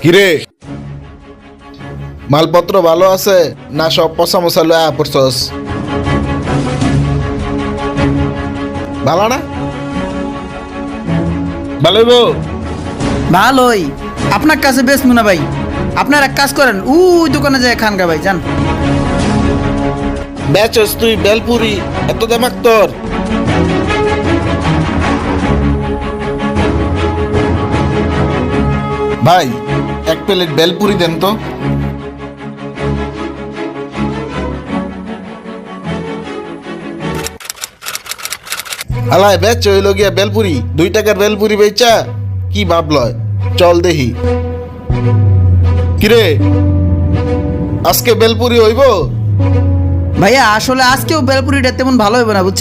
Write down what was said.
কিরে, মালপত্র ভালো আছে না সব পচা মশা লয়া পড়ছস? ভালো না? ভালো হইব? ভালোই। আপনার কাছে বেশ মুনা ভাই, আপনার এক কাজ করেন, ওই দোকানে যায় খান গা ভাই, যান। বেচস তুই বেলপুরি, এত দেমাক তোর? ভাই, এক প্লেট বেলপুরি দেন তো। আলায় বেচ হইল গিয়া বেলপুরি, 2 টাকার বেলপুরি বেচা কি ভাবলয়? চল দেখি। কিরে, আজকে বেলপুরি হইব? ভাইয়া আসলে আজকেও বেলপুরিটা তেমন ভালো হবে না, বুঝছেন?